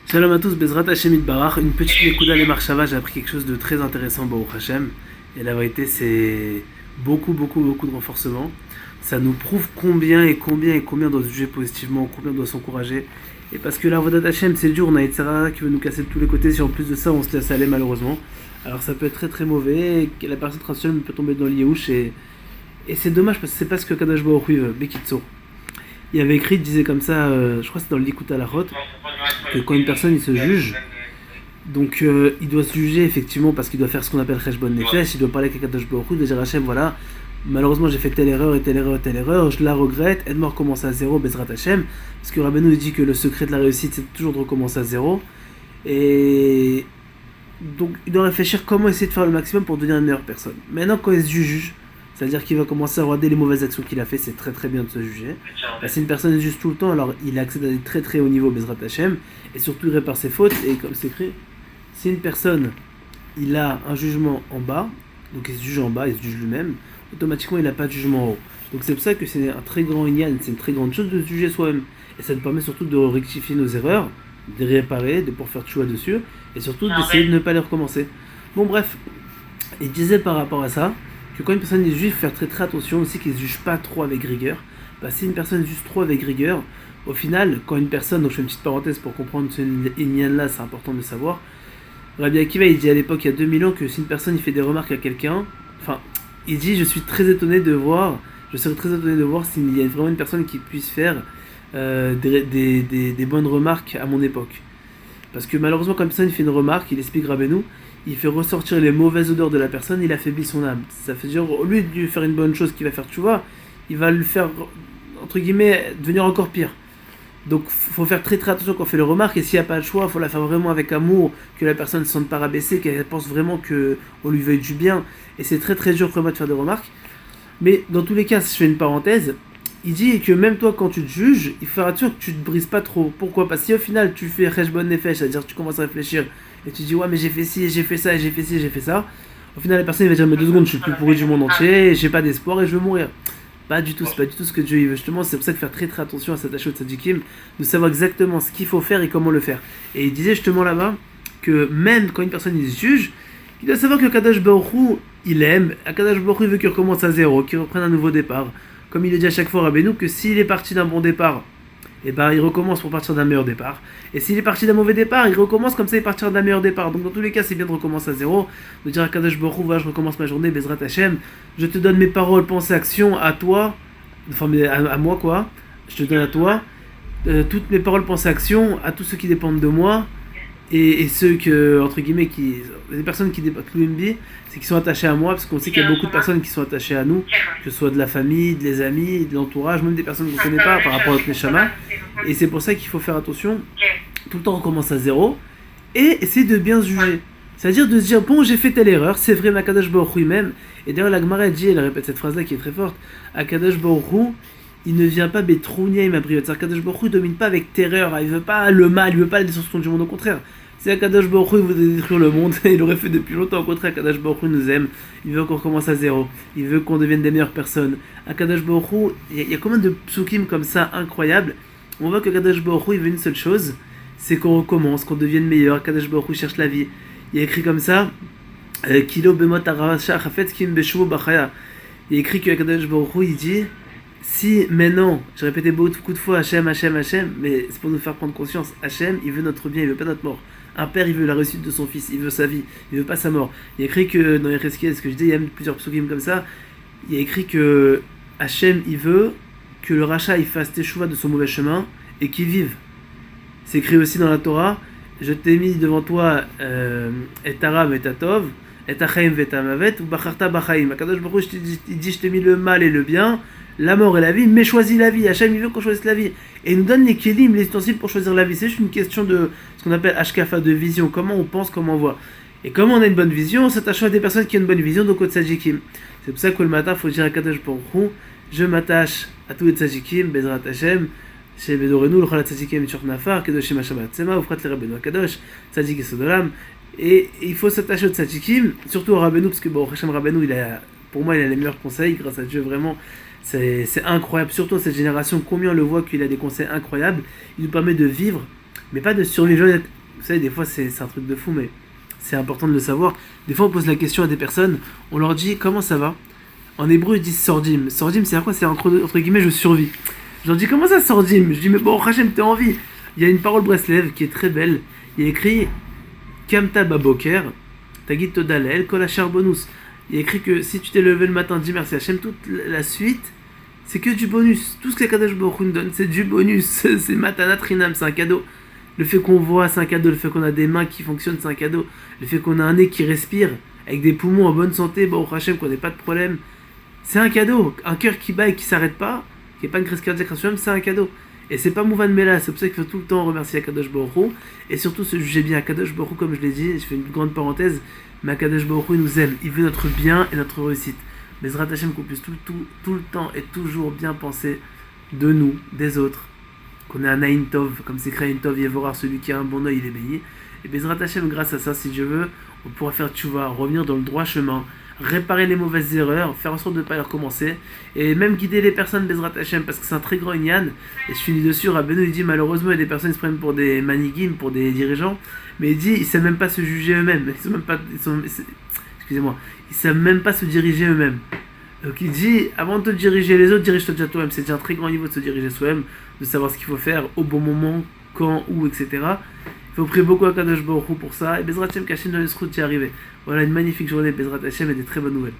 Shalom à tous, Bezrat Hashem Itbarach. Une petite Nekuda les Marshava, j'ai appris quelque chose de très intéressant, Baruch Hashem. Et la vérité, c'est beaucoup de renforcement. Ça nous prouve combien doit se juger positivement, combien doit s'encourager. Et parce que la Vodat Hashem, c'est dur, on a Yetzirah qui veut nous casser de tous les côtés. Si en plus de ça, on se laisse aller malheureusement. Alors ça peut être très mauvais, et la personne traditionnelle peut tomber dans l'Yéhouch. Et c'est dommage parce que c'est pas ce que Kadosh Baruch Hu veut, Bekitso. Il avait écrit, il disait comme ça, je crois que c'est dans le Likut Halachot, que quand une personne il se juge, donc il doit se juger effectivement parce qu'il doit faire ce qu'on appelle Cheshbon Nefesh, il doit parler avec Kadosh Baruch Hu, de dire Hachem, voilà, malheureusement j'ai fait telle erreur, je la regrette, aide-moi à recommencer à zéro, Bezrat Hachem, parce que Rabbeinu dit que le secret de la réussite c'est toujours de recommencer à zéro, et donc il doit réfléchir comment essayer de faire le maximum pour devenir une meilleure personne. Maintenant quand il se juge, c'est-à-dire qu'il va commencer à regarder les mauvaises actions qu'il a fait, c'est très bien de se juger. Si une personne est juste tout le temps, alors il accède à des très hauts niveaux, Bezrat Hachem, et surtout il répare ses fautes, et comme c'est écrit, si une personne, il a un jugement en bas, donc il se juge en bas, il se juge lui-même, automatiquement il n'a pas de jugement en haut. Donc c'est pour ça que c'est un très grand inyan, c'est une très grande chose de se juger soi-même. Et ça nous permet surtout de rectifier nos erreurs, de les réparer, de pouvoir faire le choix dessus, et surtout d'essayer de ne pas les recommencer. Bon bref, il disait par rapport à ça, que quand une personne est juge, il faut faire très attention aussi qu'il ne se juge pas trop avec rigueur. Parce que si une personne juge trop avec rigueur, au final, quand une personne, donc je fais une petite parenthèse pour comprendre ce inyan-là, c'est important de savoir. Rabbi Akiva, il dit à l'époque, il y a 2000 ans, que si une personne il fait des remarques à quelqu'un, enfin, il dit, je serais très étonné de voir s'il y a vraiment une personne qui puisse faire des bonnes remarques à mon époque. Parce que malheureusement, quand une personne fait une remarque, il explique Rabbeinu, il fait ressortir les mauvaises odeurs de la personne, il affaiblit son âme. Ça fait dire, au lieu de lui faire une bonne chose qu'il va faire, tu vois, il va le faire, entre guillemets, devenir encore pire. Donc, il faut faire très attention quand on fait les remarques, et s'il n'y a pas le choix, il faut la faire vraiment avec amour, que la personne ne se sente pas rabaissée, qu'elle pense vraiment qu'on lui veuille du bien. Et c'est très dur pour moi de faire des remarques. Mais dans tous les cas, si je fais une parenthèse, il dit que même toi, quand tu te juges, il faut faire attention que tu te brises pas trop. Pourquoi ? Parce que si au final, tu fais Cheshbon Nefesh, c'est-à-dire que tu commences à réfléchir, et tu dis, ouais, mais j'ai fait ci, j'ai fait ça, j'ai fait ci, j'ai fait ça. Au final, la personne va dire, mais 2 secondes, je suis le plus pourri du monde entier, j'ai pas d'espoir et je veux mourir. Pas du tout, c'est pas du tout ce que Dieu veut. Justement, c'est pour ça de faire très attention à cette achat de Tzadikim, de savoir exactement ce qu'il faut faire et comment le faire. Et il disait justement là-bas que même quand une personne il se juge, il doit savoir que Kadosh Baruch Hu, il aime, Kadosh Baruch Hu veut qu'il recommence à zéro, qu'il reprenne un nouveau départ. Comme il le dit à chaque fois à Rabbeinu, que s'il est parti d'un bon départ, et ben il recommence pour partir d'un meilleur départ. Et s'il est parti d'un mauvais départ, il recommence comme ça, il partira d'un meilleur départ. Donc dans tous les cas, c'est bien de recommencer à zéro, de dire à Kadosh Baruch Hu, voilà, je recommence ma journée, Bezrat Hashem, je te donne mes paroles, pensées, actions à toi, enfin à moi quoi, je te donne à toi, toutes mes paroles, pensées, actions, à tous ceux qui dépendent de moi, et ceux que, entre guillemets, les personnes qui dépendent de l'UMB, c'est qui sont attachés à moi, parce qu'on sait qu'il y a beaucoup de personnes qui sont attachées à nous, que ce soit de la famille, des amis, de l'entourage, même des personnes qu'on ne connaît pas par rapport à notre Neshama. Et c'est pour ça qu'il faut faire attention, tout le temps on recommence à zéro, et essayer de bien se juger. C'est-à-dire de se dire, bon, j'ai fait telle erreur, c'est vrai, Akadosh Baruch Hu même. Et d'ailleurs, la Gemara dit, elle répète cette phrase-là qui est très forte, Akadosh Baruch Hu, il ne vient pas Betrounia ma prière. C'est-à-dire Akadosh Baruch Hu ne domine pas avec terreur, il ne veut pas le mal, il ne veut pas la destruction du monde, au contraire. Si Akadosh Baruch Hu voulait détruire le monde, il l'aurait fait depuis longtemps. Au contraire, Akadosh Baruch Hu nous aime, il veut qu'on recommence à zéro, il veut qu'on devienne des meilleures personnes. Akadosh Baruch Hu, il y a combien de psukim comme ça incroyables. On voit que Akadosh Baruch Hu, il veut une seule chose, c'est qu'on recommence, qu'on devienne meilleur. Akadosh Baruch Hu cherche la vie. Il y a écrit comme ça, Kilo bemot arasha chafetz kim beshuvu bachaya. Il y a écrit que Akadosh Baruch Hu, il dit, si maintenant, j'ai répété beaucoup de fois Hachem, mais c'est pour nous faire prendre conscience, Hachem, il veut notre bien, il veut pas notre mort. Un père, il veut la réussite de son fils, il veut sa vie, il veut pas sa mort. Il y a écrit que, dans Yereskel, ce que je dis, il y a même plusieurs psukim comme ça, il y a écrit que Hachem, il veut que le rachat, il fasse teshuva de son mauvais chemin, et qu'il vive. C'est écrit aussi dans la Torah, je t'ai mis devant toi et Aram et Tatov, et Achaim et Amavet, ou Bacharta Bachaim. Akadosh Baruch Hu, il dit, je t'ai mis le mal et le bien, la mort et la vie, mais choisis la vie. Hachem, il veut qu'on choisisse la vie. Et il nous donne les kélim, les ustensiles pour choisir la vie. C'est juste une question de ce qu'on appelle Hashkafa, de vision. Comment on pense, comment on voit. Et comment on a une bonne vision, on s'attache à des personnes qui ont une bonne vision, donc au tzadikim. C'est pour ça que le matin, il faut dire à Kadosh Baruch Hu, je m'attache à tous les tzadikim, Bezrat Hashem, chez Bedorenu, le Cholat Tzadikim et Chornafar, Kedoshim Hashabat Sema, Ufrat le Rabbeinu Kadosh, Tzadik et Sodolam. Et il faut s'attacher au tzadikim, surtout au Rabbeinu, parce que bon, Hashem Rabbeinu, pour moi, il a les meilleurs conseils, grâce à Dieu, vraiment. C'est incroyable, surtout cette génération, combien on le voit qu'il a des conseils incroyables. Il nous permet de vivre, mais pas de survivre. savez, des fois c'est un truc de fou, mais c'est important de le savoir. Des fois on pose la question à des personnes, on leur dit comment ça va. En hébreu ils disent sordim. Sordim c'est quoi? C'est entre guillemets je survis. Je leur dis comment ça sordim? Je dis mais bon Hachem t'es en vie. Il y a une parole Breslev qui est très belle. Il y a écrit Kamta Baboker, Tagit Todalel, Kol Asher Bonus. Il y a écrit que si tu t'es levé le matin, dis merci Hachem, toute la suite, c'est que du bonus. Tout ce que Kadosh Baruch Hu nous donne, c'est du bonus. C'est Matanat Rinam, c'est un cadeau. Le fait qu'on voit, c'est un cadeau. Le fait qu'on a des mains qui fonctionnent, c'est un cadeau. Le fait qu'on a un nez qui respire, avec des poumons en bonne santé, Baruch Hachem, qu'on n'ait pas de problème, c'est un cadeau. Un cœur qui bat et qui s'arrête pas, qui n'est pas une crise cardiaque, c'est un cadeau. Et c'est pas Mouvan Mela, c'est pour ça qu'il faut tout le temps remercier Akadosh Baruch Hu, et surtout se juger bien. Akadosh Baruch Hu, comme je l'ai dit, je fais une grande parenthèse, mais Akadosh Baruch Hu, il nous aime, il veut notre bien et notre réussite. Mais Zrat Hashem, qu'on puisse tout le temps et toujours bien penser de nous, des autres, qu'on ait un Aïn Tov, comme c'est créé Aïn Tov Yevorar, celui qui a un bon œil, il est béni. Et Bezrat Hashem, grâce à ça, si Dieu veut, on pourra faire tchouva, revenir dans le droit chemin, réparer les mauvaises erreurs, faire en sorte de ne pas les recommencer, et même guider les personnes Bezrat Hashem, parce que c'est un très grand inyan, et je finis dessus, Rabbeinu il dit malheureusement il y a des personnes qui se prennent pour des manigim, pour des dirigeants, mais il dit ils ne savent même pas se juger eux-mêmes, excusez-moi, ils ne savent même pas se diriger eux-mêmes. Donc il dit, avant de te diriger les autres, dirige-toi déjà toi-même, c'est déjà un très grand niveau de se diriger soi-même, de savoir ce qu'il faut faire, au bon moment, quand, où, etc. Il faut prier beaucoup à Kadosh Baruch Hu pour ça, et Bezrat Hashem, Kachin dans les routes y arriver. Voilà une magnifique journée, Bezrat Hashem, et des très bonnes nouvelles.